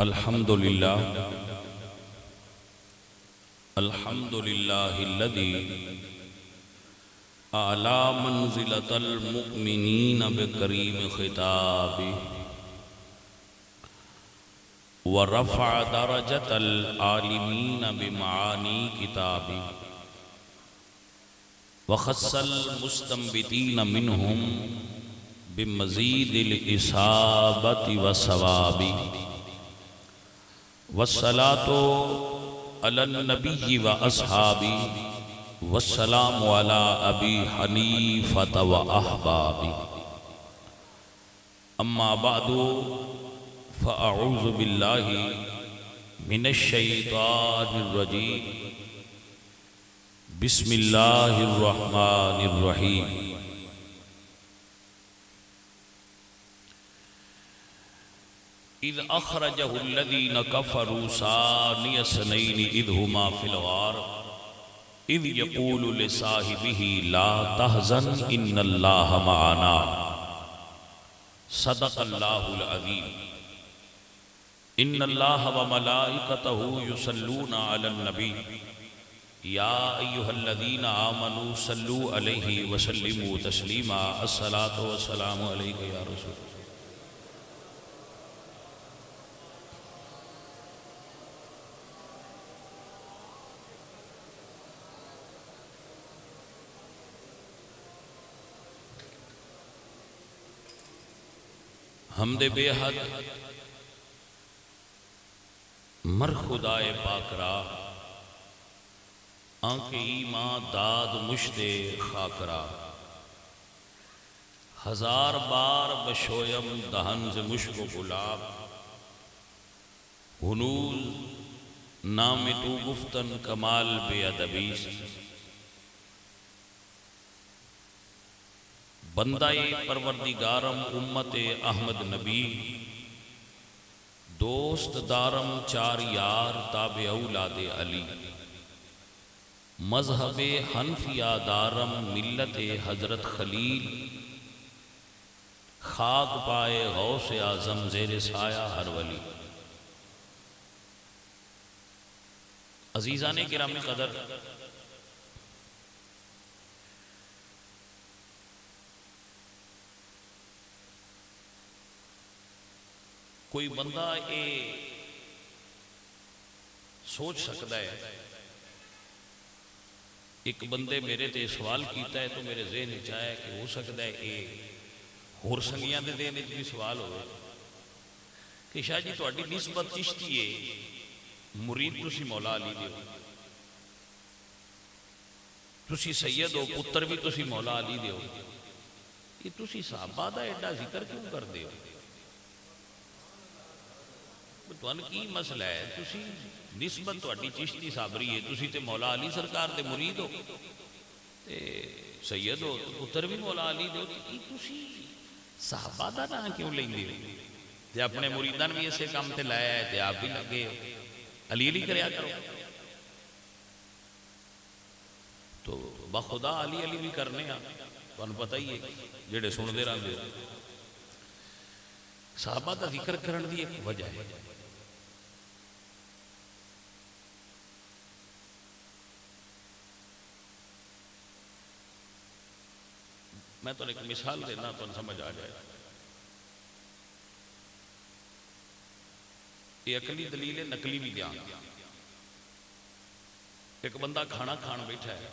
الحمدللہ الحمدللہ الذی اعلی منزلۃ المؤمنین بکریم خطابہ ورفع درجۃ العالمین بمعانی کتابہ وخص المستنبطین منہم بمزید الاصابۃ والثواب والصلاة علی النبی واصحابہ والسلام علی ابی حنیفۃ واحبابہ اما بعد فاعوذ باللہ من الشیطان الرجیم بسم اللہ الرحمن الرحیم اذ اخرجہ الذین کفروا ثانی اثنین اذ ہما فی الغار اذ یقول لصاحبہ لا تحزن ان اللہ معنا صدق اللہ العظیم ان اللہ وملائکتہ یصلون علی النبی یا ایہا الذین آمنوا صلوا علیہ وسلموا تسلیما الصلاة والسلام علیکہ یا رسول اللہ. حمد بے حد مر خدائے پاک را آنکھ ایمان داد مشت خاک را ہزار بار بشویم دہن ز مشک و گلاب ہنوز نام تو گفتن کمال بے ادبی بندہ پروردگارم امت احمد نبی دوست دارم چار یار تابع اولاد علی مذہب حنفیہ دارم ملت حضرت خلیل خاک پائے غوث اعظم زیر سایہ ہر ولی. عزیزان کرام قدر، کوئی بندہ یہ سوچ سکتا ہے، ایک بندے میرے تے سوال کیتا ہے تو میرے ذہن میں آیا کہ ہو سکتا ہے یہ ہور سنگیاں دے ذہن میں بھی سوال ہوئے کہ شاہ جی تہاڈی نسبت چشتی ہے، مرید تسی مولا علی دے ہو، تسی سید ہو، پتر بھی تسی مولا علی دے ہو، یہ تسی صحابہ دا ایڈا ذکر کیوں کر دے ہو؟ تو کی مسئلہ ہے؟ تسی نسبت تہاڈی چشتی صابری ہے، تسی تے مولا علی سرکار دے مرید ہو تے سید ہو، پتر بھی مولا علی دے ہو، تے تسی صحابہ دا نام کیوں لیندے ہو؟ تے اپنے مریدان بھی اسے کام تے لایا ہے تے آپ بھی لگے ہو، علی علی کریا کرو. تو بخدا علی علی بھی کرنے ہاں، تانوں پتہ ہی ہے جڑے سن دے رہندے صحابہ دا ذکر کرن دی ایک وجہ ہے. میں تو ایک مثال دینا تو سمجھ آ جائے. یہ عقلی دلیل ہے، نقلی بھی دھیان. ایک بندہ کھانا کھان بیٹھا ہے،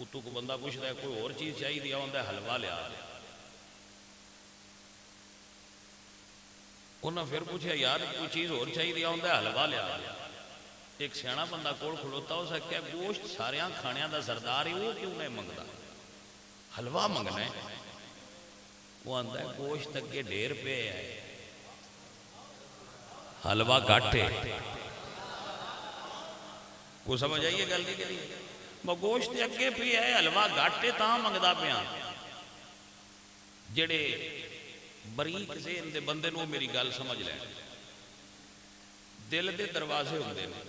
اتو کو بندہ پوچھتا ہے کوئی اور چیز چاہیے دیا ہوتا ہے، حلوہ لیا. انہاں پھر پوچھا یار کوئی چیز اور چاہیے دیا ہوتا ہے، حلوہ لیا. ایک سیاںا بندہ کول کھلوتا ہو سکتا ہے گوشت ساریاں کھانیاں دا سردار ہے، وہ کیوں نہیں منگتا، حلوہ منگنا ہے. وہ آندا ہے گوشت اگے ڈھیر پہ ہے، حلوہ گھٹ ہے. کو سمجھ آئیے گل نہیں کری؟ وہ گوشت اگے پہ ہے، حلوہ گھٹ ہے، تاں منگدا پیا. جڑے بریک ذہن دے بندے نو میری گل سمجھ لیں، دل دے دروازے ہوندے نے،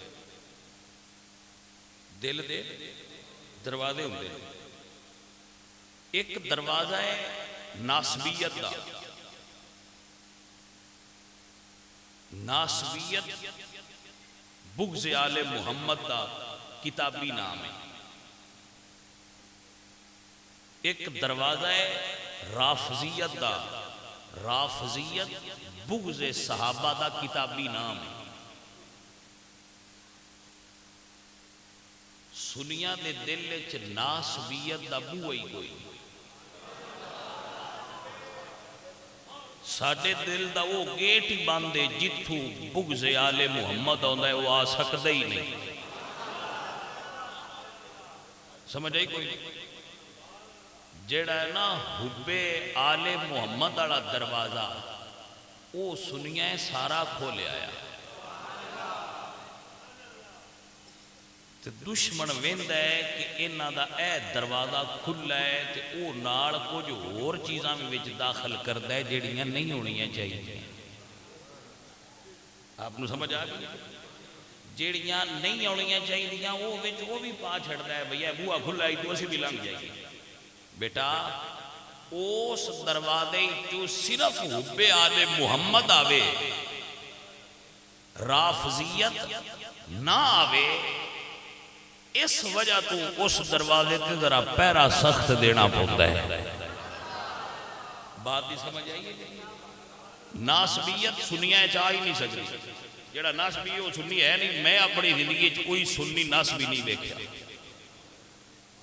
دل دے دروازے ہوندے نے. ایک دروازہ ہے ناسبیت دا، ناسبیت بغض آل محمد دا کتابی نام ہے. ایک دروازہ ہے رافضیت دا. رافضیت بغض صحابہ دا کتابی نام ہے. سنیاں دے دل وچ ناسبیت دا بوئی کوئی. ساڈے دل دا وہ گیٹ ہی بند ہے جتھوں بغض آل محمد آندا ہے وہ آ سکدا ہی نہیں. سمجھ آئی کوئی؟ جیڑا ہے نا حب آل محمد والا دروازہ وہ سنیاں سارا کھولیا آیا. تے دشمن ویندا ہے کہ انہاں دا اے دروازہ کھلا ہے تے او نال کچھ ہور چیزاں وچ داخل کردا ہے جڑیاں نہیں ہونیاں چاہیے. آپ نو سمجھ آ گئی؟ جڑیاں نہیں ہونیاں چاہیے وہ وچ وہ بھی پا چھڑدا ہے بھئی بوہا کھلا ہے تو اسی بھی لنگ جائے گی. بیٹا اس دروازے تو صرف حب آل محمد آوے رافضیت نہ آوے. اس وجہ تو اس دروازے تے ذرا پہرا سخت دینا پڑتا ہے. بات ہی سمجھ آئیے؟ ناسبیت سنیاں چاہ ہی نہیں سکتی. جڑا ناسبی ہے وہ سنی ہے نہیں. میں اپنی زندگی کوئی سنی ناسبی نہیں دیکھا.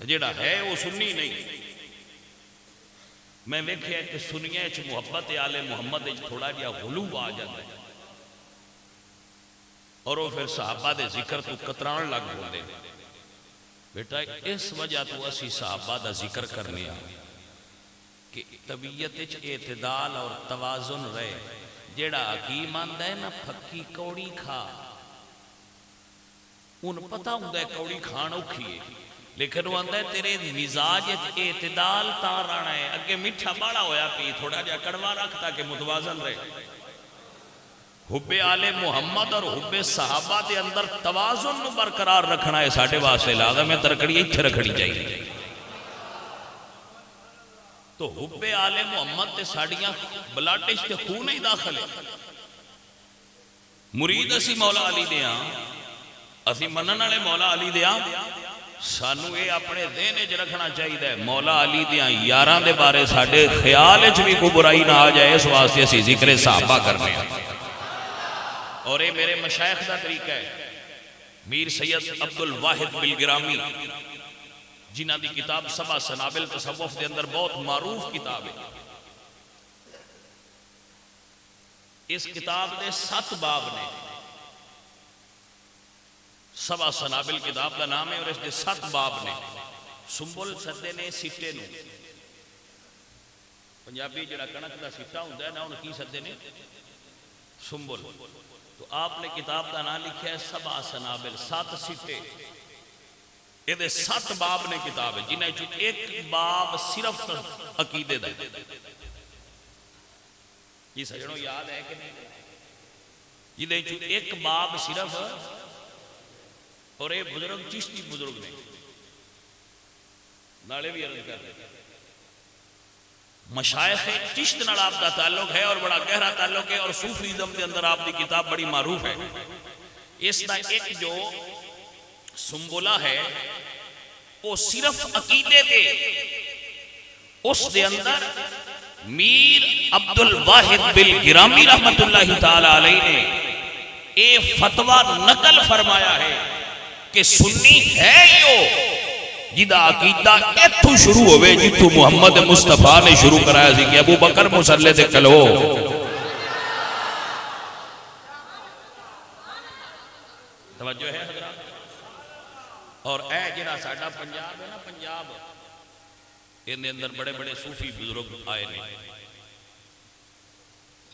جڑا ہے وہ سنی نہیں. میں ویکھیا کہ سنیاں چ محبت آل محمد تھوڑا جہا غلو آ جاتا ہے اور وہ پھر صحابہ دے ذکر تو کتران لگ ہوندے. بیٹا اس وجہ تو اسی صحابہ دا ذکر کرنے کہ طبیعت اعتدال اور توازن رہے. جیڑا حکیم آندا ہے نا پھکی کوڑی کھا ان پتہ ہوندا ہے کوڑی کھان اوکھی ہے لیکن وہ آندا ہے تیرے مزاج اعتدال تار رہنا ہے. اگے میٹھا باڑا ہویا پی تھوڑا جا کڑوا رکھتا کہ متوازن رہے. حب آل محمد اور حب صحابہ دے اندر توازن برقرار رکھنا ہے ساڈے واسطے لازم ہے. ترکڑی ایتھے رکھنی چاہیے. تو حب آل محمد تے ساڈیاں بلڈ وچ تے خون ہی داخل ہے. مرید اسی مولا علی دے ہاں اسی منن والے مولا علی دے ہاں. سانو یہ اپنے ذہن وچ رکھنا چاہیے مولا علی دیاں یاراں دے بارے ساڈے خیال وچ بھی کوئی برائی نہ آ جائے. اس واسطے اسی ذکر صحابہ کرنے ہیں. اور یہ میرے مشائخ دا طریقہ ہے. میر سید عبد الواحد بالگرامی جنہ دی کتاب سبع سنابل تصوف دے اندر بہت معروف کتاب ہے. اس کتاب دے 7 باب نے. سبع سنابل کتاب کا نام ہے اور اس دے 7 باب نے. سنبل سدے نے سٹے نو. پنجابی جڑا کنک دا سٹا ہوندا ہے نا ان کی سدے نے سنبل. تو آپ نے کتاب کا نام لکھا ہے سبع سنابل 7 سٹے. یہ 7 باب نے کتاب ہے جنہیں ایک باب صرف عقیدے دا. یہ سجنوں یاد ہے کہ نہیں؟ جنہیں ایک باب صرف اور یہ بزرگ چشتی بزرگ نے نالے بھی عرض کر رہے مشائخ چشت نال آپ دا تعلق ہے اور بڑا گہرا تعلق ہے اور صوفیزم کے اندر آپ دی کتاب بڑی معروف ہے. اس دا ایک جو سنبولا ہے وہ صرف عقیدے تے اس دے اندر میر عبد الواحد بالگرامی رحمت اللہ تعالی علیہ نے اے فتویٰ نقل فرمایا ہے کہ سنی ہے یو جدا عقیدہ ایتھو شروع ہوئے جتو محمد مصطفیٰ نے شروع کرایا سی کہ ابو بکر مسلح تے کلو. توجہ ہے حضرات؟ اور اے جنہ ساڑھا پنجاب ہے نا پنجاب ان اندر بڑے بڑے صوفی بزرگ آئے نے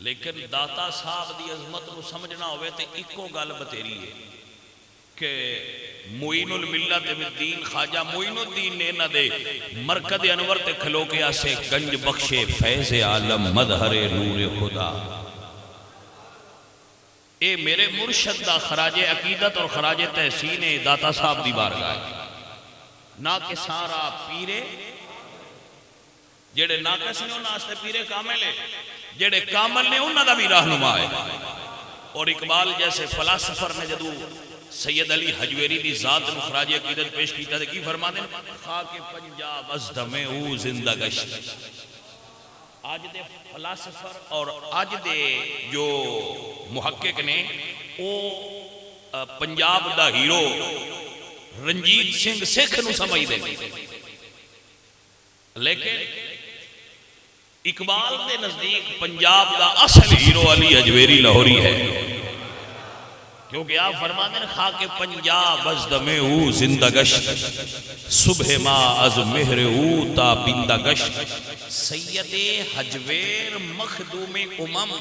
لیکن داتا صاحب دی عظمت کو سمجھنا ہوئے تے ایکو گل بتیری ہے کہ معین الملت الدین خواجہ معین الدین نے نہ دے مرکز انور تے کھلو کے آسے گنج بخشے فیض عالم مظہر نور خدا. اے میرے مرشد دا خراج عقیدت اور خراج تحسین داتا صاحب دی بارگاہ ہے. نہ کہ سارا پیرے جڑے ناقص نے انہاں واسطے پیرے کامل ہے جڑے کامل نے انہاں دا بھی رہنما ہے. اور اقبال جیسے فلاسفر نے جدو سید علی حجویری دی ذات نو خراج عقیدت پیش کیتا تے کی فرما دے خاک پنجاب از دم او زندہ گشت. آج دے فلاسفر اور آج دے جو محقق نے او پنجاب دا ہیرو رنجیت سنگھ سکھ نو سمجھ دے, لیکن اقبال دے نزدیک پنجاب دا اصل ہیرو علی حجویری لاہوری ہے, کیونکہ آپ فرماتے ہیں خاک پنجاب از دم او زندہ گشت صبح ما از مہر او تا بندہ گشت سید حجویر مخدوم امم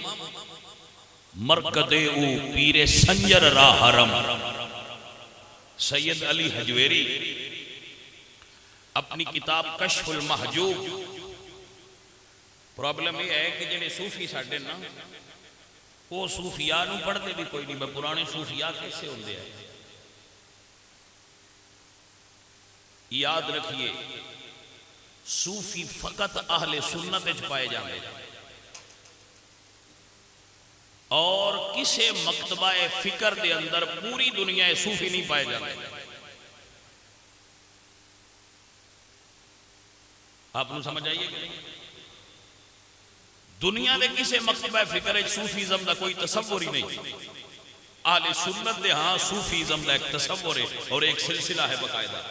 مرکد او پیر سنجر را حرم. سید علی حجویری اپنی کتاب کشف المحجوب, پرابلم یہ ہے کہ جنہیں صوفی ساڑھے نا وہ صوفیاء نو پڑھتے بھی کوئی نہیں, میں پرانے صوفیاء کیسے ہوں دے ہیں. یاد رکھیے صوفی فقط اہل سنت چھپائے جانے اور کسے مکتبہ فکر دے اندر پوری دنیا صوفی نہیں پائے جانے. آپ نے سمجھ آئیے کہ نہیں؟ دنیا دے کسے مکتبہ فکر صوفیزم دا کوئی تصور ہی نہیں. اہل سنت دے ہاں صوفیزم دا ایک تصور ہے اور ایک سلسلہ ہے باقاعدہ.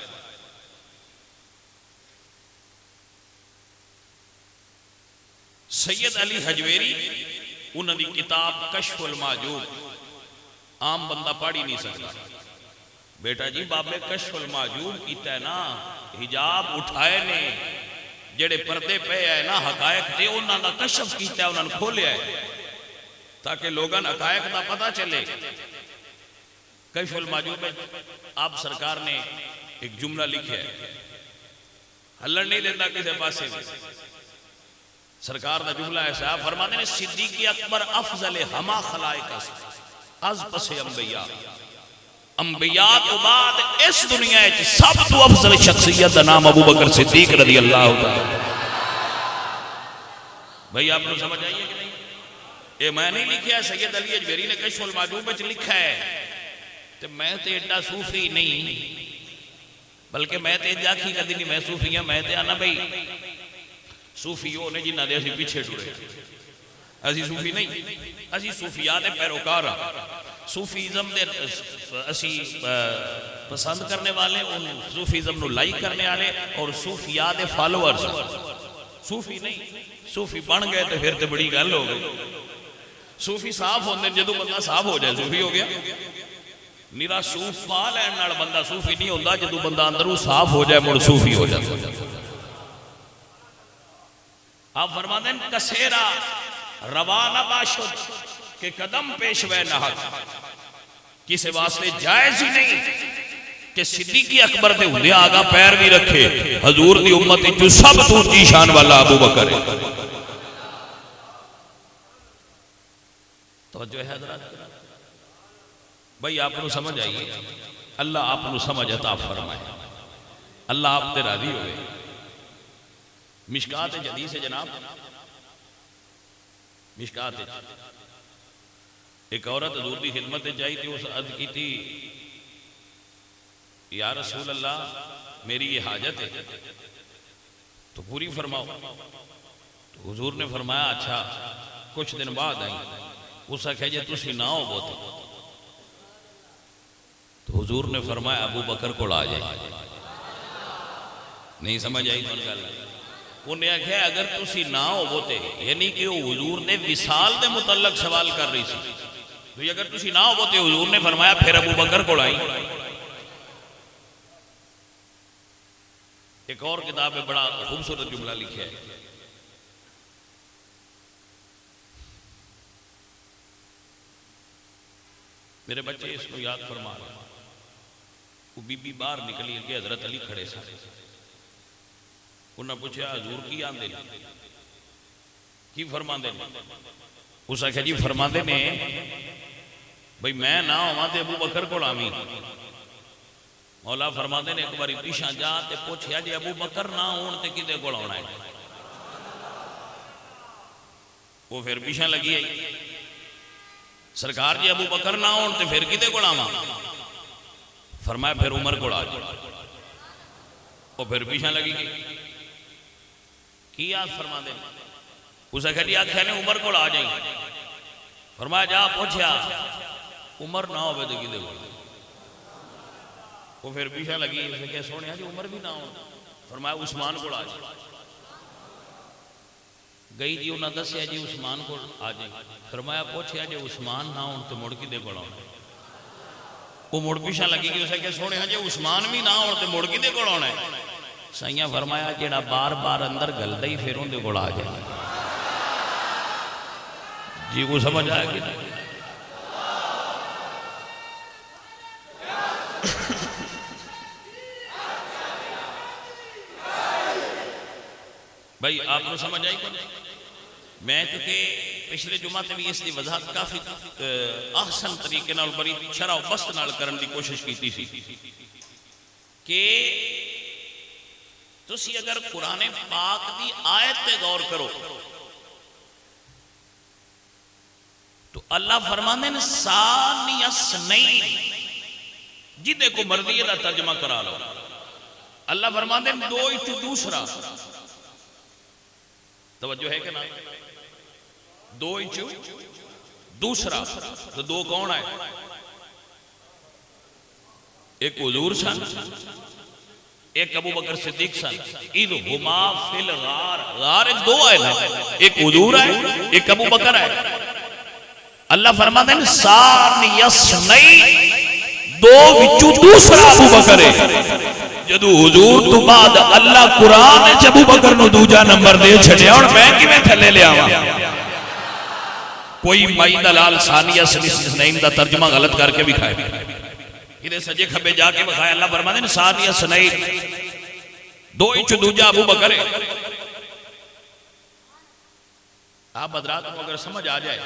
سید علی حجویری انہوں نے کتاب کشف المحجوب عام بندہ پڑھ ہی نہیں سکتا. بیٹا جی بابے کشف المحجوب کیتا ہے نا, حجاب اٹھائے نے, جڑے پردے پہ ہے نا حقائق تے انہوں نے کشف کیتا ہے, انہوں نے کھولیا ہے تاکہ لوگاں حقائق دا پتہ چلے. کشف المحجوب میں آپ سرکار نے ایک جملہ لکھا ہے, ہلڑ نہیں دیتا کسی پاسے میں. سرکار دا جملہ ایسا ہے, فرماتے ہیں صدیق اکبر افضل ہما خلائق از پس انبیاء, انبیاء تو بعد اس دنیا ہے سب تو افضل شخصیت دا نام ابو بکر صدیق رضی اللہ تعالی. بھئی آپ کو سمجھ آئیے کہ نہیں؟ یہ میں نہیں لکھا ہے, سید علی حجویری نے کشف المحجوب میں لکھا ہے. تو میں تے ایڈا صوفی نہیں, بلکہ میں تے جاکھی کدی نہیں میں صوفی ہوں. میں تے آنا بھئی صوفی ہو نے جنہ دے اسی پیچھے ٹورے, اسی صوفی نہیں, اسی صوفیاء دے پیروکار ہاں. صوفیزم دے اسی پسند کرنے والے, ان صوفیزم نو لائک کرنے والے اور صوفیاء دے فالوورز. صوفی نہیں, صوفی بن گئے تو پھر تے بڑی گل ہو گئی. صوفی صاف ہوندے جدو بندہ صاف ہو جائے صوفی ہو گیا. میرا صوف پا لین نال بندہ صوفی نہیں ہوندا, جدو بندہ اندروں صاف ہو جائے مڑ صوفی ہو جائے. آپ فرماتے ہیں کسیرا روانہ باشد کہ قدم پیشوے نہت, کسی واسطے جائز ہی نہیں کہ صدیق اکبر دے ہوندے آگا پیر بھی رکھے. حضور دی امت جو سب تو اونچی شان والا ابو بکر ہے. توجہ ہے حضرات بھئی, آپ کو سمجھ آئیے. اللہ آپ کو سمجھ عطا فرمائے, اللہ آپ تے راضی ہوئے. مشکات جدید ہے جناب, مشکات ایک عورت حضور دی خدمت جائی تھی, اس عرض کی تھی یا رسول اللہ میری یہ حاجت ہے تو پوری فرماؤ. تو حضور نے فرمایا اچھا کچھ دن بعد آئی. اس آخیا جی تسی نہ ہو بوتے, تو حضور نے فرمایا ابو بکر کو آ جائے. نہیں سمجھ آئی تو گل. انہیں آخیا اگر تسی نہ ہو بوتے, یعنی کہ وہ حضور نے وصال دے متعلق سوال کر رہی سی, تو اگر تسی نہ ہو بوتے حضور نے فرمایا پھر ابو بکر کو آئی. ایک اور کتاب میں بڑا خوبصورت جملہ لکھا ہے, میرے بچے اس کو یاد فرما رہے ہیں. وہ بی بی باہر نکلی کہ حضرت علی کھڑے سارے. انہوں نے پوچھا حضور کی آندے کی فرما دے. اس آخیا جی فرما دے نے بھئی میں نہ ہوا تے ابو بکر کو آویں. مولا فرما دے نے ایک باری پیچھے جا تے پوچھیا جی ابو بکر نہ ہون تے کدے کول آنا ہے. وہ پھر پیچھے لگی آئی. سرکار جی ابو بکر نہ ہون تے پھر کدے کول آواں؟ فرمایا پھر عمر کول آ جا۔ وہ پھر پیچھے لگی گئی کی آج فرما دے اسے کہا آخیا نے عمر کول آ جائیں۔ فرمایا جا پوچھیا عمر نہ ہوئے تو کدے کول؟ وہ پھر پیچھے لگی اسے کہا سونے جی عمر بھی نہ ہو۔ فرمایا عثمان کول آ جائیں۔ گئی جی انہاں دسیا جی عثمان کو آ جائیں۔ فرمایا پوچھیا جی عثمان نہ ہون تو مڑ کدے کول آنا؟ وہ مڑ پیچھے لگی گئی اسے کہ سونے جی عثمان بھی نہ ہون تو مڑ کدے کول آنا ہے؟ سائیاں فرمایا جیڑا بار بار اندر گلدا ہی پھر اندے کول آ جائے۔ جی کو سمجھ آئے گی بھائی آپ کو سمجھ آئی کون؟ میں کیونکہ پچھلے جمعہ تے بھی اس دی وضاحت کافی احسن طریقے نال بڑی شرح و بسط نال کرن دی کوشش کیتی سی کہ تسی اگر قرآن پاک دی آیت تے غور کرو تو اللہ فرماندے ہیں ثانی اثنین، جدے کو مرضی دا ترجمہ کرا لو۔ اللہ فرماندے ہیں دو ہی دوسرا، توجہ ہے کہ نا؟ دو ہی دوسرا تو دو کون ہے؟ ایک حضور سن، ایک ابو بکر صدیق سن۔ اذ ہما فی الغار، غار دو ہے نا، ایک حضور ہے ایک ابو بکر ہے۔ اللہ فرماتے ہیں ثانی اثنین، دو وچوں دوسرا ابو بکر ہے۔ جدو حضور تو بعد اللہ قرآن ابو بکر نو دوجا نمبر دے چھڑیا اور میں کیویں تھلے لے آواں؟ کوئی مائی دلال ثانی اثنین دا ترجمہ غلط کر کے بھی کھائے، ادھے سجے کھبے جا کے بخائے۔ اللہ فرماتے ہیں ثانی اثنین، دو ہی دوجا ابو بکر ہے۔ آپ حضرات کو اگر سمجھ آ جائے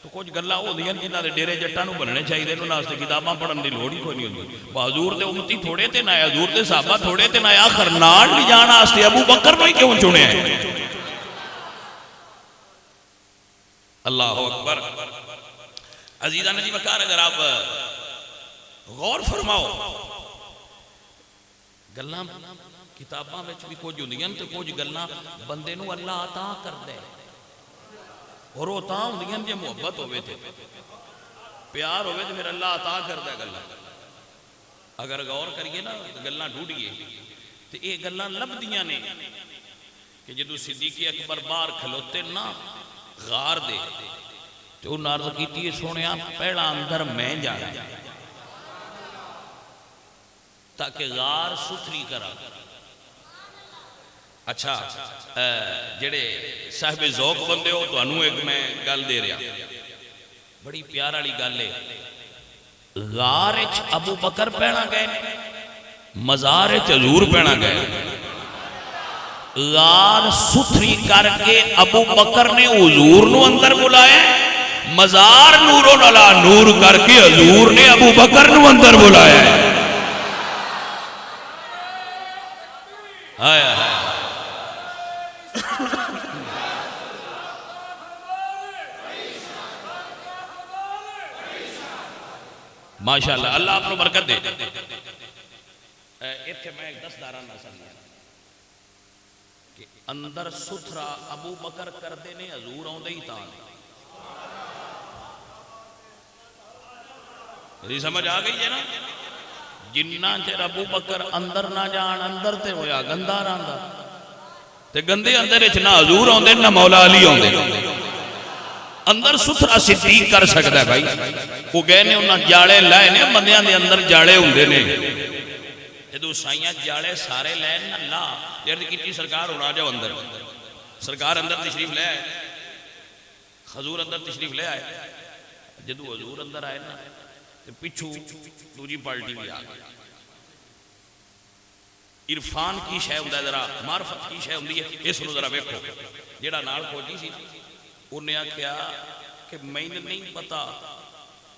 تو کچھ گلاں ہو دیاں جنہاں دے ڈیرے جٹاں نو بننے چاہیے، انہاں واسطے کتاباں پڑھن دی لوڑ ہی کوئی نہیں ہوندی۔ حضور دے امتی تھوڑے تے نہ حضور دے صحابہ تھوڑے تے نہ آخر نال لے جان واسطے ابو بکر نو ہی کیوں چنے ہیں؟ اللہ اکبر۔ عزیزان جی وقار اگر آپ غور فرماؤ، گلاں کتاباں وچ بھی کچھ ہوندیاں تے کچھ گلاں بندے نو اللہ عطا کر دے، اور وہ تاں ہوندیاں جے محبت ہوئے تھے پیار ہوئے تو پھر اللہ عطا کر دے گلاں۔ اگر غور کریے نا گلاں ڈھونڈیے تو یہ گلاں لبدیاں نے کہ جدو صدیق اکبر باہر کھلوتے نا غار دے تو انہاں عرض کیتی سونیا پہلا اندر میں جانا تاکہ غار ستھری کرا۔ اچھا جڑے صاحب ذوق بندے ہو تو انہوں ایک میں گل دے رہا، بڑی پیار والی گل ہے۔ غار وچ ابو بکر پہنا گئے، مزار وچ حضور پہنا گئے۔ غار ستھری کر کے ابو بکر نے حضور نو اندر بلایا، مزار نوروں نلا نور کر کے حضور نے ابو بکر نو اندر بلایا۔ آیا ہے ماشاءاللہ، اللہ آپ کو برکت دے۔ ایتھے میں ایک 10 داران نہ سمجھا کہ اندر ستھرا ابو بکر کر دینے حضور آن دے ہی تاں میری سمجھ آ گئی ہے نا؟ جنہ چر ابو بکر اندر نہ جان اندر تے ہویا گندہ راندہ تے گندے اندر اچھ نہ حضور آن دے نہ مولا علی آن دے۔ اندر ستھرا صدیق کر سکتا ہے بھائی۔ وہ گئے نے انہاں جاڑے لائے نے، بندیاں دے اندر جاڑے ہوندے نے، جدو سائیاں جاڑے سارے لائے نہ لا جرد کیتی سرکار ہونا جاؤ اندر۔ سرکار اندر تشریف لے آئے، حضور اندر تشریف لے آئے۔ جدو حضور اندر آئے نا پچھو دوجی پارٹی بھی آگئے۔ عرفان کی شے ہوندہ ہے، ذرا معرفت کی شے ہوندی ہے، اس نو ذرا بیکھو۔ جیڑا نال کھوجی سی انہیں کیا کہ میں نہیں پتا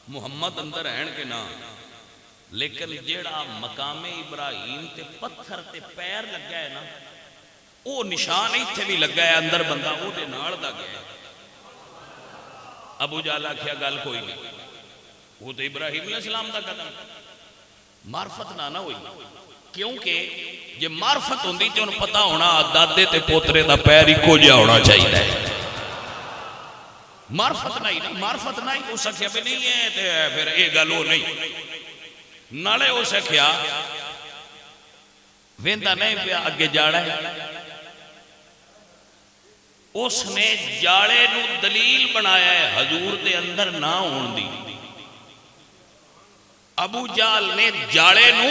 محمد اندر ہیں کہ نہ، لیکن جیڑا مقام ابراہیم تے پتھر تے پیر لگا ہے نا وہ نشان ہی تھے بھی لگا ہے اندر بندہ وہ دے نال دا گیا ہے۔ ابو جہل آکھیا گل کوئی نہیں، وہ تو ابراہیم علیہ السلام دا قدم، معرفت نہ ہوئی، کیونکہ جے معرفت ہوندی تے انہوں پتہ ہونا دادے تے پوترے دا پیر ایکو جہا ہونا چاہیے، معرفت نہیں، معرفت نہیں ہو سکیا بھی نہیں ہے تے پھر یہ گل ہو نہیں، نالے ہو سکیا ویندا نہیں پیا اگے جاڑا ہے، اس نے جاڑے نو دلیل بنایا ہے حضور دے اندر نہ ہون دی، ابو جہل نے جاڑے نو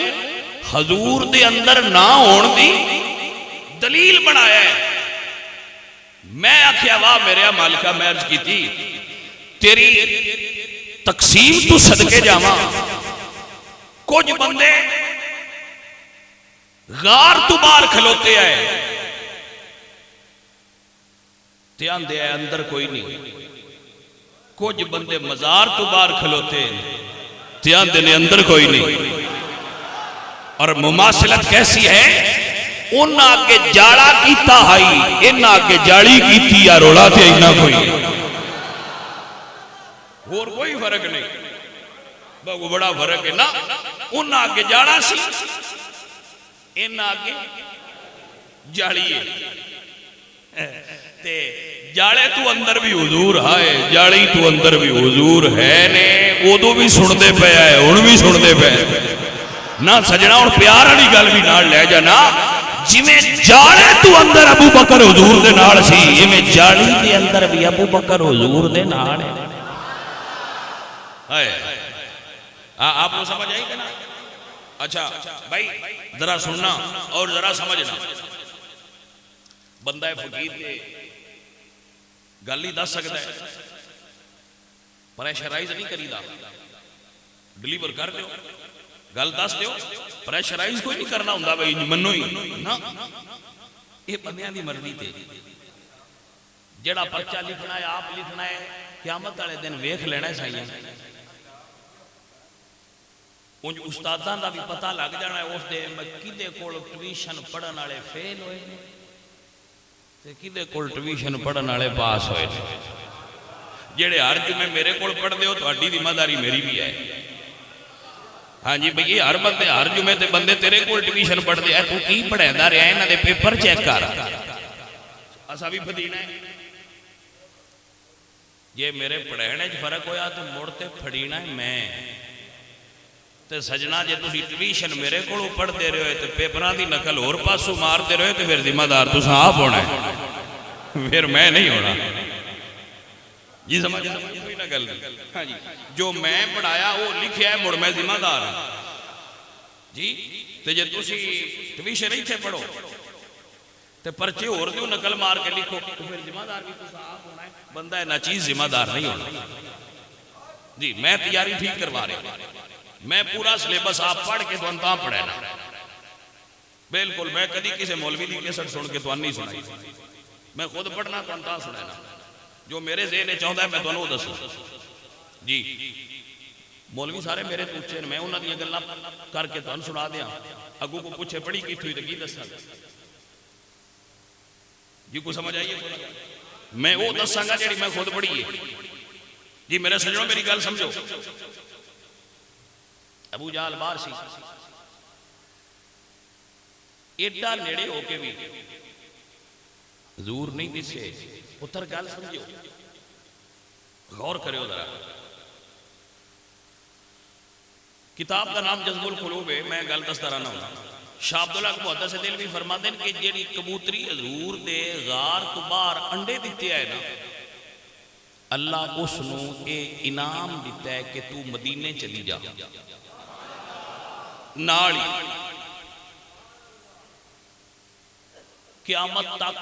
حضور دے اندر نہ ہون دی دلیل بنایا ہے۔ میں آکھیا واہ میرے مالکہ، میں عرض کی تھی تیری تقسیم تو صدقے جاواں، کچھ بندے غار تو باہر کھلوتے آئے تیان دے آئے اندر کوئی نہیں، کچھ بندے مزار تو باہر کھلوتے تیان دے اندر کوئی نہیں، اور مماثلت کیسی ہے، ان آگے جاڑا کیتا ہائی، ان آگے جاڑی کیتی یا رولا تے اینا کوئی اور کوئی فرق نہیں، بہت بڑا فرق ہے نا، ان آگے جاڑا سی، ان آگے جاڑی ہے، تے جاڑے تو اندر بھی حضور ہے، جاڑی تو اندر بھی حضور ہے نے، ادو بھی سن دے پہ ہے، ان بھی سن دے پہ نہ سجنا، اور پیار علی گل بھی نال لے جانا، جویں جاڑے تو اندر ابو بکر حضور دے نال سی، ایویں جاڑی دے اندر بھی ابو بکر حضور دے نال ہے، آپ کو سمجھ آئی کہ نا؟ اچھا بھائی ذرا سننا اور ذرا سمجھنا، بندہ فقیر کے گل ہی دس سکتا ہے، پریشرائز نہیں کری دا، ڈلیور کر دیو، گل دس دیو، پریشرائز کوئی نہیں کرنا ہوں بھائی منو ہی نا، یہ بندیاں دی مرضی تے جڑا پرچہ لکھنا ہے آپ لکھنا ہے، قیامت والے دن ویکھ لینا ہے سائیاں، ان استاداں دا بھی پتہ لگ جانا ہے، اس دے کدے کول ٹیوشن پڑھن والے فیل ہوئے تے کدے کول ٹیوشن پڑھن والے پاس ہوئے، جڑے ہر جمعے میرے کول پڑھدے ہو تہاڈی ذمہ داری میری بھی ہے، ہاں جی بھئی ہر بندے ہر جمعے تے بندے تیرے کول ٹیوشن پڑھدے ہیں، تو کی پڑھیندا رہیا انہاں دے پیپر چیک کر، اسا بھی پھدینا ہے، یہ میرے پڑھنے وچ فرق ہویا تو مڑ تے پھڑینا ہے میں تے سجنا، جے تسی ٹیوشن میرے کولوں پڑھدے رہے ہوئے تے پیپراں دی نقل اور پاسوں مارتے رہے تے پھر ذمہ دار تساں آپ ہونا ہے، پھر میں نہیں ہونا، جی سمجھ کوئی نہ گل، ہاں جی جو میں پڑھایا وہ لکھیا ہے، مڑ میں ذمہ دار ہوں جی، تے جے تسی ٹیوشن ایتھے پڑھو تے پرچے اور دیو نقل مار کے لکھو تو پھر ذمہ دار بھی تساں آپ ہونا ہے، بندہ ہے نا چیز ذمہ دار نہیں ہونا جی، میں تیاری ٹھیک کروا رہے ہوں، میں پورا سلیبس آپ پڑھ کے تو انتہاں پڑھے نا، بالکل میں کدی کسی مولوی دی کیسٹ سن کے تو نہیں سنائی، میں خود پڑھنا تو انتہاں سنائے نا، جو میرے ذہن میں چاہتا ہے میں تو انہوں دسوں جی، مولوی سارے میرے تو اچھے میں انہوں نے گلہ کر کے تو ان سنا دیا، اگو کو پوچھے پڑھی کی تھی تو کی دسا جی کو سمجھ آئیے، میں وہ دساں گا جیڑی میں خود پڑھی ہے جی، میرے سجنوں میری گل سمجھو، ابو جہل باہر سی، ایڈا نیڑے ہو کے بھی حضور نہیں دسے، پتر گل سمجھو، غور کرو ذرا، کتاب کا نام جذب القلوب ہے، میں گل دستا رہنا ہوں، شاہ عبداللہ محدث دہلوی فرماتے ہیں کہ جیڑی کبوتری حضور دے غار تو باہر انڈے دیتے آئے نا، اللہ اس نو اے انعام دیتا ہے کہ تو مدینے چلی جا، ناڑی قیامت تک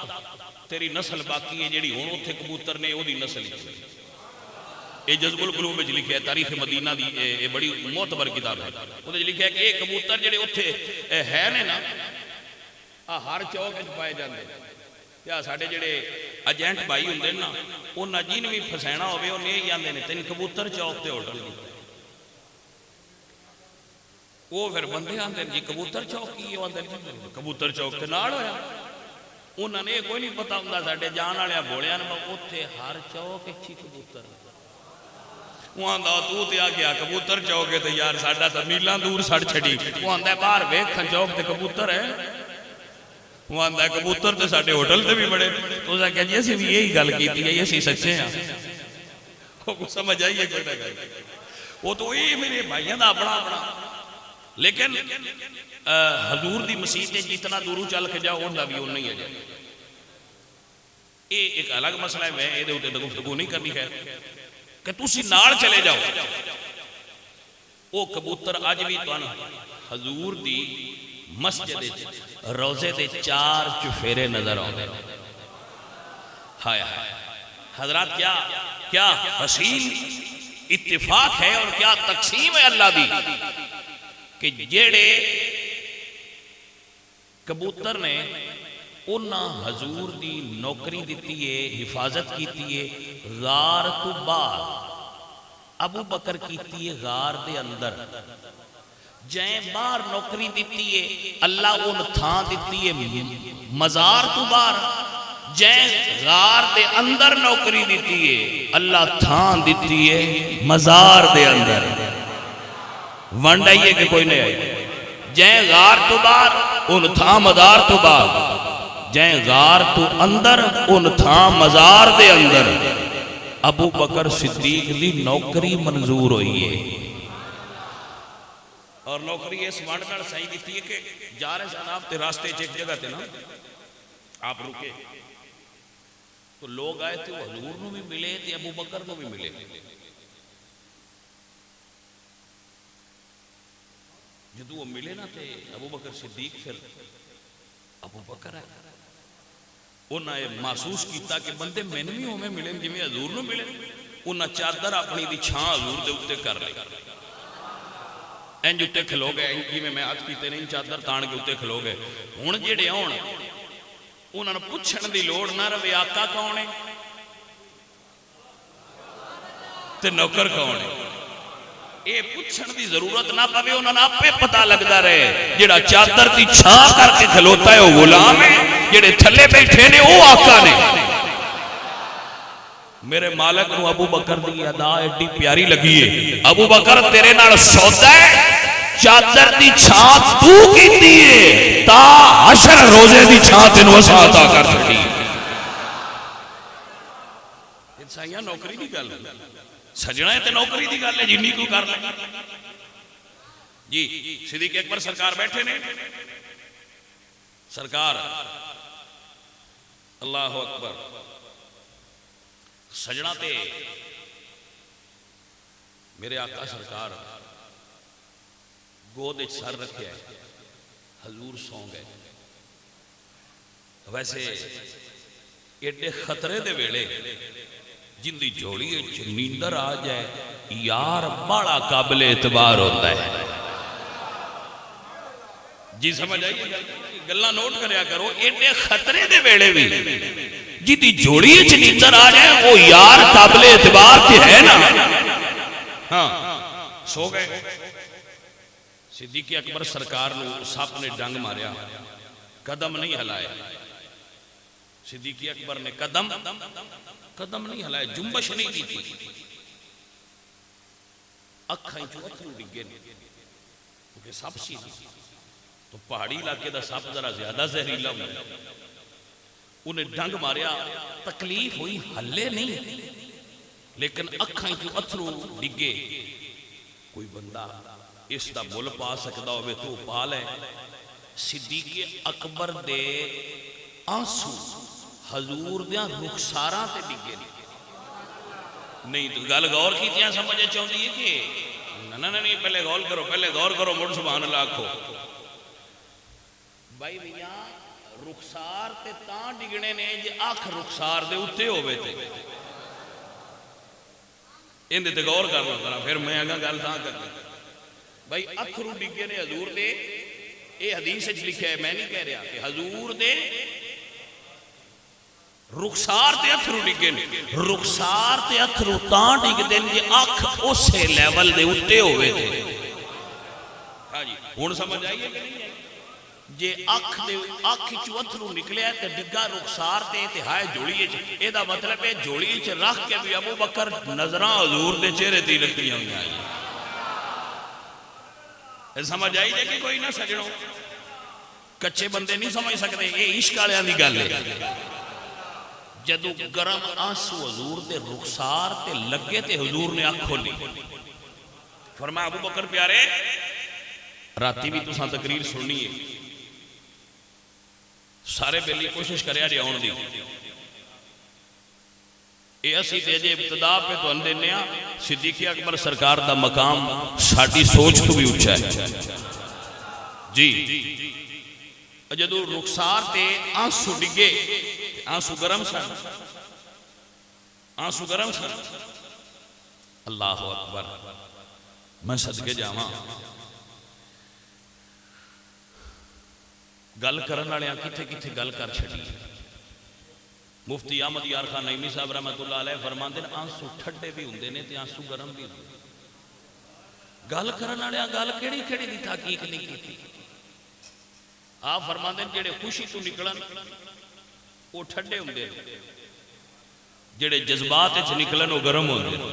تیری نسل باقی ہے، جیڑی ہون اتھے کبوتر نے وہ دی نسل ہی، یہ جذب القلوب میں لکھا ہے، تاریخ مدینہ دی یہ بڑی معتبر کتاب ہے، وہ لکھا ہے کہ یہ کبوتر جڑے اتھے ہے نے نا، ہر چوک پائے جاندے، کیا ساڑھے جڑے ایجنٹ بھائی ہوندے نا، انہاں جن بھی پھسینا ہوئے انہیں یہی آندے نے تین کبوتر چوک تے ہوٹل دی، وہ پھر بندے آندے جی کبوتر چوک کی آندے کبوتر چوک تے نال ہویا، انہوں نے کوئی نہیں پتا ہوں ساڑھے جان والے بولیا نا اتھے ہر چوک اچھی کبوتر، وہ آندا تو تے آ گیا کبوتر چوکے تے یار ساڈا تے میلاں دور سڑ چھڑی وہ آندا باہر ویکھن چوک تے کبوتر ہے وہ آندا کبوتر تے ساڈے ہوٹل تے بھی بڑے تو اسا کہ جی اسی بھی یہی گل کیتی ہے اسی سچے ہیں وہ سمجھ آئیے کوئی نہ گل وہ تو یہ میرے بھائیاں دا اپنا اپنا لیکن حضور دی مسیح تے جتنا دورو چل کے جاؤ اوندا بھی اون نہیں ہے یہ ایک الگ مسئلہ ہے میں یہ دے اوتے گفتگو نہیں کرنی ہے کہ تسی نال چلے جاؤ وہ کبوتر اج بھی تانوں حضور دی مسجد روزے دے 4 چفیرے نظر آتے ہائے ہائے حضرات کیا حسین اتفاق ہے اور کیا تقسیم ہے اللہ دی کہ جیڑے کبوتر نے انہاں حضور دی نوکری دیتی ہے حفاظت کیتی ہے غار تو باہر ابو بکر کیتی ہے غار دے اندر جائیں باہر نوکری دیتی ہے اللہ ان تھان دیتی ہے مزار تو باہر جائیں غار دے اندر نوکری دیتی ہے اللہ تھان دیتی ہے مزار دے اندر ونڈ آئیے کہ کوئی نہیں آئیے جائیں غار تو باہر ان تھان مزار تو باہر جائیں غار تو اندر ان تھان مزار دے اندر ابو بکر صدیق دی نوکری منظور ہوئی ہے اور نوکری اس وانڈ کر صحیح دیتی ہے کہ جا رہے جناب تے راستے ایک جگہ تے نا آپ رکے تو لوگ آئے تھے وہ حضور نو بھی ملے تے ابو بکر نو بھی ملے جدو وہ ملے نا تے ابو بکر صدیق پھر ابو بکر ہے انہاں یہ محسوس کیتا کہ بندے میں نے بھی ہمیں ملے جی میں حضور نو ملے انہاں چادر اپنی دی چھاں حضور دے اتے کر لے انج اتے کھلو گئے انجی میں آج کیتے نہیں چادر تان کے اتے کھلو گئے ہون جیڑے ہون انہاں نے پوچھن دی لوڑ نہ روے آقا کون ہے تے نوکر کون ہے اے پوچھن دی ضرورت نہ پاوے انہاں آپ پہ پتہ لگدا رہے جیڑا چادر دی چھاں کر کے کھلوتا ہے وہ غلام ہے جیڑے تھلے بیٹھے نے وہ آقا نے میرے مالک نو ابو بکر دی ادا ایڈی پیاری لگی ہے ابو بکر تیرے نال سودا ہے چادر دی چھاں تو کیتی ہے تا حشر روزے دی چھاں تینوں اسا عطا کر چھڈی انسانیاں نوکری دی گل سجنا ہے تے نوکری دی گل ہے جنی کو کر لے جی صدیق اکبر سرکار بیٹھے نے سرکار اللہ اکبر سجنا تے میرے آقا سرکار گود سر رکھے ہے حضور سو گئے ویسے ایڈے خطرے دے ویلے جن دی جوڑی نیندر آ جائے یار بڑا قابل اعتبار ہوتا ہے جی سمجھ آئیے گلہ نوٹ کریا کرو ایڈے خطرے دے ویلے بھی جی دی جوڑی نیندر آ جائے وہ یار قابل اعتبار کی ہے نا ہاں سو گئے صدیق اکبر سرکار نو سپ نے ڈنگ ماریا قدم نہیں ہلائے صدیق اکبر نے قدم نہیں ہلائے جنبش نہیں کی تھی اکھائیں جو اتھرو ڈگے کیونکہ سپ سی تو پہاڑی علاقے دا سپ ذرا زیادہ زہریلا ہوئی انہیں ڈنگ ماریا تکلیف ہوئی ہلے نہیں لیکن اکھائیں جو اتھرو ڈگے کوئی بندہ اس دا مل پا سکتا ہوئے تو پا لے صدیق اکبر دے آنسو حضور دیاں رخساراں تے ڈگے نہیں تو گل غور کی تیاں سمجھے چاہتی ہے کہ نہیں پہلے غور کرو مڑ سبحان اللہ کھو بھائی میاں رخسار تے تاں ڈگنے نے جے آنکھ رخسار دے اتے ہوئے تھے ان دے غور کر لو ذرا پھر میں اگا گل تاں کر بھائی اکھرو ڈگے نے حضور دے اے حدیث وچ لکھیا ہے میں نہیں کہہ رہا کہ حضور دے رخسار تے اتھرو ڈگے نے رخسار تے اتھرو تاں ڈگ دین جے اکھ اسے لیول دے اتے ہوئے تھے ہاں جی ہن سمجھ آئیے کہ نہیں جے اکھ چوں اتھرو نکلیا تے ڈگا رخسار تے ہائے جوڑی وچ، اے دا مطلب ہے جوڑی وچ رکھ کے بھی ابو بکر نظراں حضور دے چہرے تے لگیاں ہوئیاں آئی. سمجھ آئی جے کہ کوئی نہ سجنوں؟ کچے بندے نہیں سمجھ سکتے، یہ عشق والیاں دی گل ہے. جدو گرم آنسو حضور دے رخسار تے لگے تے حضور نے اکھ کھولی، فرمایا ابو بکر پیارے راتی بھی تساں تقریر سننی ہے، سارے بیلی کوشش کریا جے آن دی. اے اسی تے جے ابتدا پہ تو اندینے ہاں صدیق اکبر سرکار دا مقام ساڑی سوچ تو بھی اچھا ہے جی. جدو رخسار تے آنسو ڈگے، آنسو گرم سن، آنسو گرم سن. اللہ اکبر. میں صدقے جاواں گل کرن والے کتھے کتھے گل کر چھڑی. مفتی احمد یار خان نعیمی صاحب رحمۃ اللہ علیہ فرماندے نے آنسو ٹھڈے بھی ہوندے نے تے آنسو گرم بھی ہوندے. گل کرن والے گل کیڑی کیڑی دی تحقیق نہیں کیتی. آپ فرماندے نے جڑے خوشی تو نکلن وہ ٹھڈے ہوندے نے، جڑے جذبات وچ نکلن وہ گرم ہوندے نے.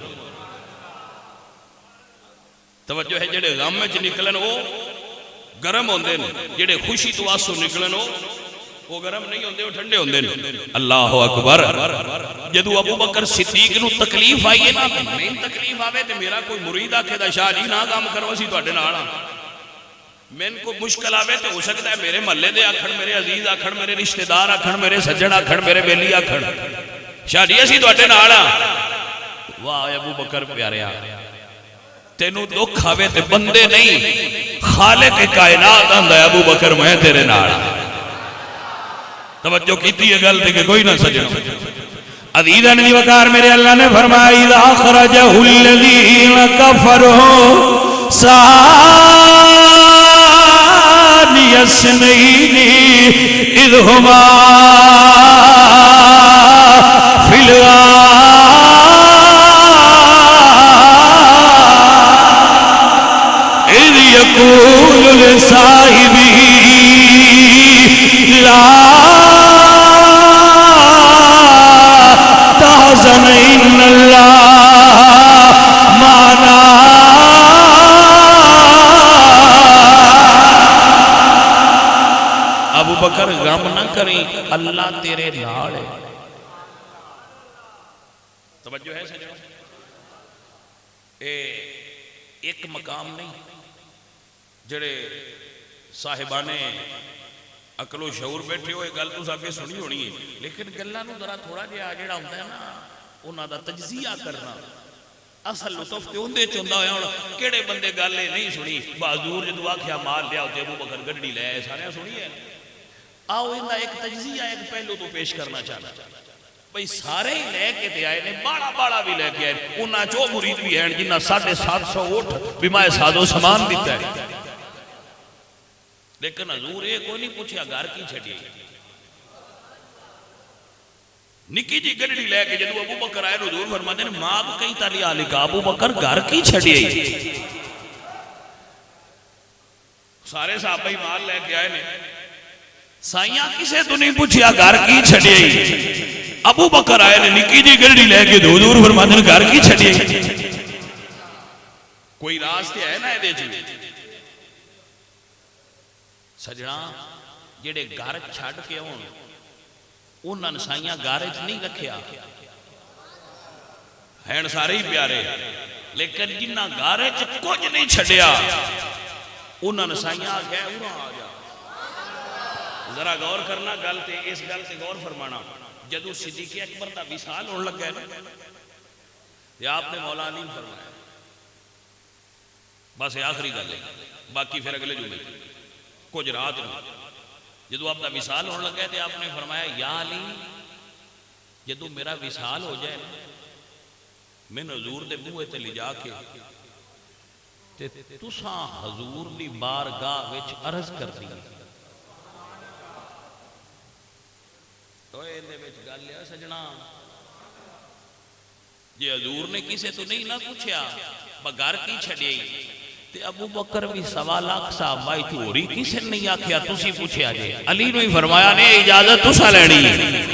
توجہ ہے، جڑے غم وچ نکلن وہ گرم ہوندے نے، جڑے خوشی تو آنسو نکلن وہ گرم نہیں ہوندے، وہ ٹھنڈے ہوندے نے. اللہ اکبر. جدو ابو بکر صدیق نو تکلیف آئی ہے نا، میں تکلیف آوے تے میرا کوئی مرید آکھے دا شاہ جی نہ کام کرو اسی تواڈے نال ہاں. میں کو مشکل آوے تو ہو سکتا ہے میرے محلے دے آکھن، میرے عزیز آکھن، میرے رشتہ دار آکھن، میرے سجن آکھن، میرے بیلی آکھن شاہ جی اسی تواڈے نال ہاں. واہ ابو بکر پیاریا، تینوں دکھ آوے تے بندے نہیں خالق کائنات آندا ہے ابو بکر میں تیرے نال. توجہ کیتی ہے گل تے کہ کوئی نہ سجن. عزیزاً دی وقار میرے اللہ نے فرمایا اذا اخرجہ الذین کفروا ثانی اثنین اذ ہما فی الغار اذ یقول لصاحبہ لا تحزن ان اللہ معنا. ابو بکر غم نہ کریں، اللہ تیرے نال ہے. توجہ ہے سجنوں؟ ایک مقام نہیں جڑے صاحبانے عقل و شعور بیٹھے ہوئے گل تو سب سنی ہونی ہے، لیکن گلاں نو ذرا تھوڑا جہا جڑا ہوندا ہے نا انہاں دا تجزیہ کرنا اصل لطف تے اندے چ ہوندا ہے. ہن کیڑے بندے گل نہیں سنی، بہادر جدو آکھیا مال لیا تے ابو بکر گڈڑی لے آئے، سارے سنی ہے. آؤ انہاں ایک تجزیہ ایک پہلو تو پیش کرنا چاہنا بھئی سارے ہی لے کے تے آئے نے، باڑا باڑا بھی لے کے آئے، انہاں چو مرید بھی ہیں جنہاں 750 اٹھ بیمائے سادو سامان دیتا ہے. لیکن حضور ایک کوئی نہیں پوچھیا گھر کی چھڑی. نکی جی گڈڑی لے کے جدو ابو بکر آئے حضور فرماتے ہیں ماں کو کہیں تالی آلی کا ابو بکر گھر کی چھڑی. سارے صحابہ مال لے کے آئے نے، سائیاں کسے تو نہیں پوچھیا گھر کی چھڑی. ابو بکر آئے نے نکی جی گڈڑی لے کے حضور فرماتے ہیں گھر کی چھڑی. کوئی راستے ہے نا دے جی سجنا جڑے گھر چھڑ کے ہون انہاں نسائیاں گھر وچ نہیں رکھیا ہیں سارے ہی پیارے، لیکن جنہاں گھر وچ کچھ نہیں چھڈیا انہاں نسائیاں آ گئے اُراں آ جا. ذرا غور کرنا گل تے، اس گل تے غور فرمانا. جدو صدیق اکبر دا وصال ہون لگا ہے یا آپ نے مولا علی فرمایا بس یہ آخری گل ہے، باقی پھر اگلے جمعے کچھ رات نہیں. جدو آپ کا وصال ہونے لگا تو آپ نے فرمایا یا علی جدو میرا وصال ہو جائے میں حضور دے بوئے تے لے جا کے تساں حضور دی بارگاہ وچ عرض کر دی. تو اندے وچ گل ہے سجنا، جی حضور نے کسے تو نہیں نہ پوچھیا گھر کی چھڑی تے ابو بکر بھی 1.25 لاکھ صحابہ چوری کسی نے نہیں آکھیا تسی پوچھیا جے علی نے ہی فرمایا نے اجازت تسا لینی ہے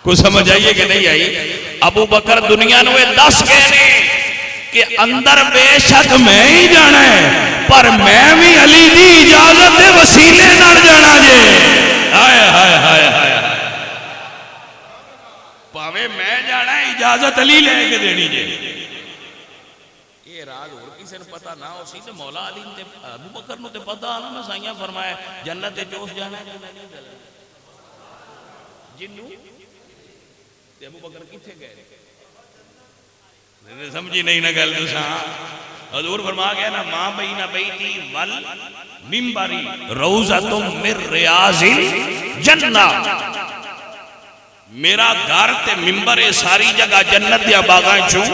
کوئی سمجھ آئیے کہ نہیں آئی ابو بکر دنیا نو دس کہنے کہ اندر بے شک میں ہی جانا ہے پر میں بھی علی دی اجازت دے وسیلے نہ جانا جے ہائے ہائے ہائے ہائے پاوے میں جانا ہے اجازت علی لے کے دینی جے یہ راز اور کسی نے پتہ نہ ہو سی تے مولا علی نے ابو بکر نو تے پتہ آنا میں سائیاں فرمایا جنت جوش جانا ہے جنو تے ابو بکر کتھے گئے سمجھی نہیں نہ گل تو حضور فرما گیا نا ماں بین بیتی ول منبری روضۃ من ریاض الجنہ میرا گھر تے منبر ساری جگہ جنت دیا باغاں چوں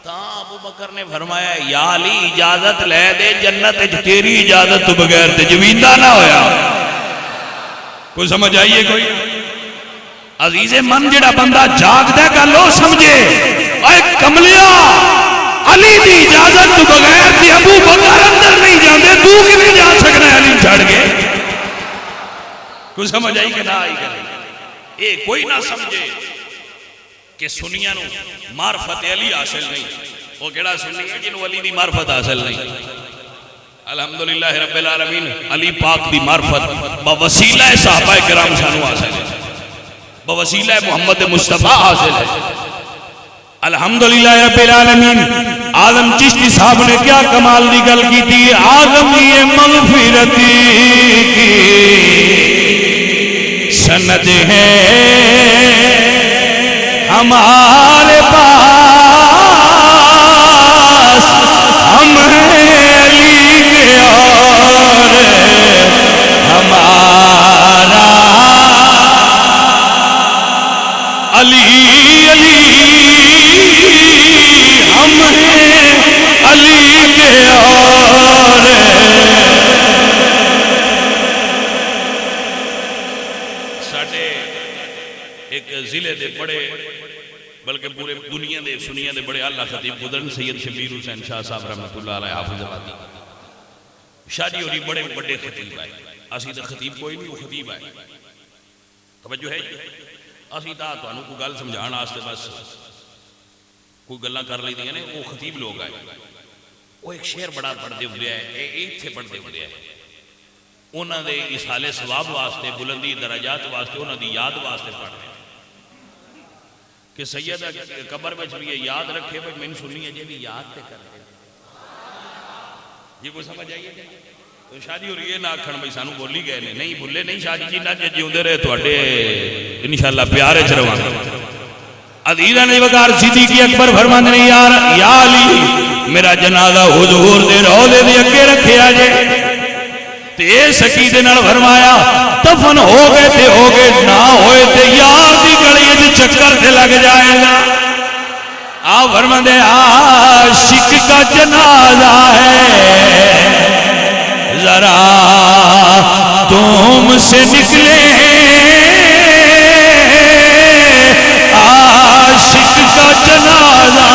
تا ابو بکر نے فرمایا یا علی اجازت لے دے جنت تیری اجازت تو بغیر تے جویندہ نہ ہویا کوئی سمجھ آئیے کوئی عزیز من جڑا بندہ جاگ دے گا لو سمجھے اے کملیا علی دی اجازت تو بغیر تے ابو بکر اندر نہیں جاندے تو کیویں جا سکنا علی چھڑ کے کوئی سمجھ آئی کہ نہ آئی کہ اے کوئی نہ سمجھے کہ سنیاں نو معرفت علی حاصل نہیں وہ کیڑا سنی ہے جنوں علی دی معرفت حاصل نہیں الحمدللہ رب العالمین علی پاک دی معرفت بوسیلہ صحابہ کرام سانو حاصل ہے بوسیلہ محمد مصطفیٰ حاصل ہے الحمدللہ رب العالمین آدم چشتی صاحب نے کیا کمال دی گل کی تھی آدمی مغفرتی کی سند ہے ہمارے پاس ہم ہیں علی کے اور ہمارا علی ہم ہیں علی کے اور ساڑھے ایک ضلع دے بڑے بلکہ پورے دنیا دے سنیا دے بڑے اللہ خطیب گزرن سید شبیر حسین شاہ صاحب رحمت اللہ علیہ حافظ آبادی شاہ جی ہوری بڑے بڑے خطیب آئے اسی تو خطیب کوئی نہیں وہ خطیب آئے توجہ ہے اسی تا تو انہوں کو گل سمجھانا آستے بس کوئی گلہ کر لی دیئے وہ خطیب لوگ آئے وہ ایک شعر بڑا پڑھتے ہوئے ہے ایک تھے پڑھتے ہوئے ہے انہوں نے اصحال ثواب واسطے بلندی درجات واسطے انہوں نے یاد واسطے پڑھ رہے کہ سیدہ قبر میں چلیے یاد رکھے بھئی میں نے سنی ہے جی بھی یاد تے کر رہے یہ کوئی سمجھ آئیے تو شادی ہو رہی ہے نہ کھڑ بھئی سانو بولی گئے نہیں بھولے نہیں شادی جی نہ جی ہوندے رہے تو اڈے انشاءاللہ پیارے چروان عزیزہ نے وقار صدیقی اکبر فرمان نے یا علی میرا جنازہ حضور دے روضے دے اگے رکھے آجے تے سکیدے نال فرمایا دفن ہو گئے نہ ہوئے تے یار دی گڑی تے چکر تے لگ جائے گا آپ فرمان دے عاشق کا جنازہ ہے ذرا تم سے نکلے عاشق کا جنازہ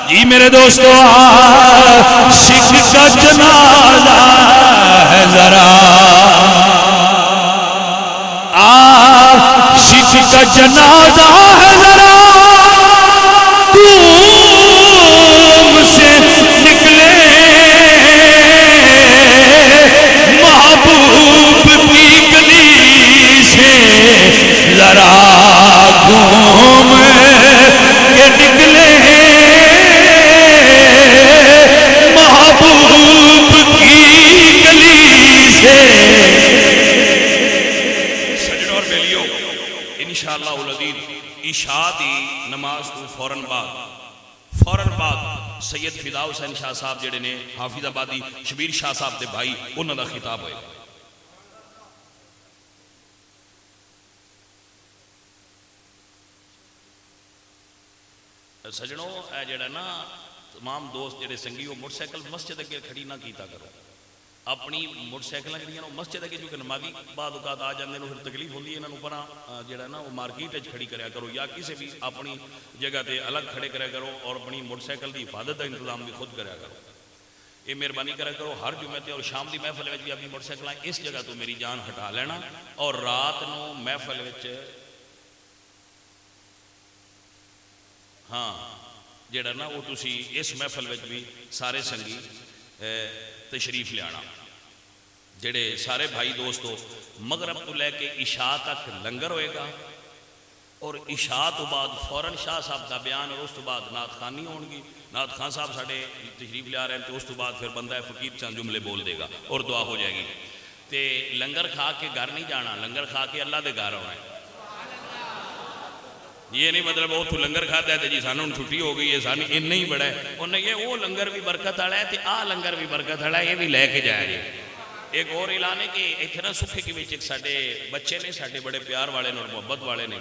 جی میرے دوستو عاشق کا جنازہ ہے ذرا عاشق کا جنازہ ہے ذرا تم سے نکلے محبوب کی گلی سے ذرا گھوم کے نکلے محبوب کی گلی سے سجن اور بیلیوں انشاءاللہ العزیز عشاء دی نماز تو فوراً بعد سید فدا حسین شاہ صاحب جڑے نے حافظ آبادی شبیر شاہ صاحب دے بھائی انہوں دا خطاب ہوئے سجنوں اے جڑا نا تمام دوست جڑے سنگی وہ موٹر سائیکل مسجد کے کھڑی نہ کیتا کرو اپنی موٹر سائیکل جہاں مسجد ہے کیونکہ نمازی بعد اوقات آ جاتے ہیں پھر تکلیف ہوتی ہے یہاں پر جڑا نا وہ مارکیٹ کھڑی کریا کرو یا کسی بھی اپنی جگہ تے الگ کھڑے کریا کرو اور اپنی موٹر سائیکل کی حفاظت کا انتظام بھی خود کریا کرو. یہ مہربانی کرا کرو ہر جمعے تے اور شام کی محفل میں بھی اپنی موٹر سائیکل اس جگہ تو میری جان ہٹا لینا اور رات نو محفل ہاں جڑا نا وہ تسی اس محفل میں بھی سارے سنگی تشریف لیا جڑے سارے بھائی دوستو مغرب تو لے کے عشاء تک لنگر ہوئے گا اور عشاء تو بعد فوراً شاہ صاحب کا بیان اور اس تو بعد نعت خوانی ہون گی. نعت خان صاحب ساڑھے تشریف لیا رہے ہیں تو اس تو بعد پھر بندہ فقیر چند جملے بول دے گا اور دعا ہو جائے گی. تے لنگر کھا کے گھر نہیں جانا, لنگر کھا کے اللہ دے گھر ہونا ہے. یہ نہیں مطلب وہ تو لنگر کھاتا ہے تو جی سانوں چھٹی ہو گئی ہے سانوں اتنا ہی بڑا ہے انہیں یہ وہ لنگر بھی برکت والا ہے تے آ لنگر بھی برکت والا ہے یہ بھی لے کے جائے گی. ایک اور اعلان ہے کہ اتنا سکھے کے وچ ایک ساڈے بچے نے ساڈے بڑے پیار والے نے اور محبت والے نے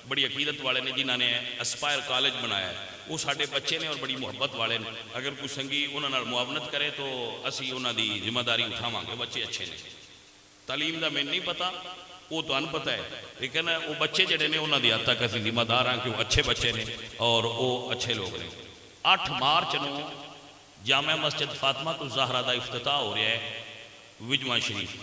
بڑی عقیدت والے نے جنہوں نے اسپائر کالج بنایا ہے وہ ساڈے بچے نے اور بڑی محبت والے نے. اگر کوئی سنگی انہوں نے معاونت کرے تو اسی انہوں دی ذمہ داری اٹھاواں گے. بچے اچھے نے تعلیم دا میں نہیں پتا وہ تو ان پتہ ہے لیکن وہ بچے جڑے نے انہوں دی حد تک اسی ذمہ دار ہیں کہ وہ اچھے بچے نے اور وہ اچھے لوگ نے. 8 مارچ نو جامع مسجد فاطمہ الزہرا دا افتتاح ہو رہا ہے وجواں شریف.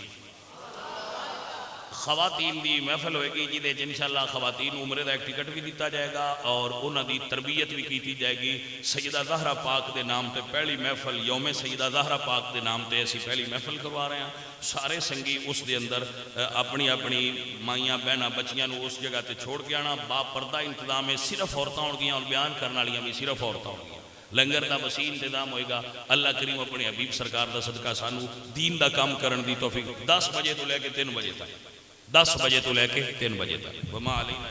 خواتین دی محفل ہوئے گی جہاں انشاءاللہ خواتین عمرے دا ایک ٹکٹ بھی دیتا جائے گا اور انہوں دی تربیت بھی کیتی جائے گی. سیدہ زہرا پاک دے نام تے پہلی محفل یوم سیدہ زہرا پاک دے نام تے اسی پہلی محفل کروا رہے ہیں. سارے سنگی اس دے اندر اپنی اپنی مائیاں بہناں بچیاں نو اس جگہ تے چھوڑ کے آنا. با پردہ انتظام ہے, صرف عورتاں ہون گیاں اور بیان کرنے والیاں بھی صرف عورتاں ہون گیاں. لنگر دا وسیع انتظام ہوئے گا. اللہ کریم اپنے حبیب سرکار دا صدقہ سانو دین دا کام کرن دی توفیق. 10 بجے تو لے کے 3 بجے تک 10 بجے تو لے کے 3 بجے تک. وما علینا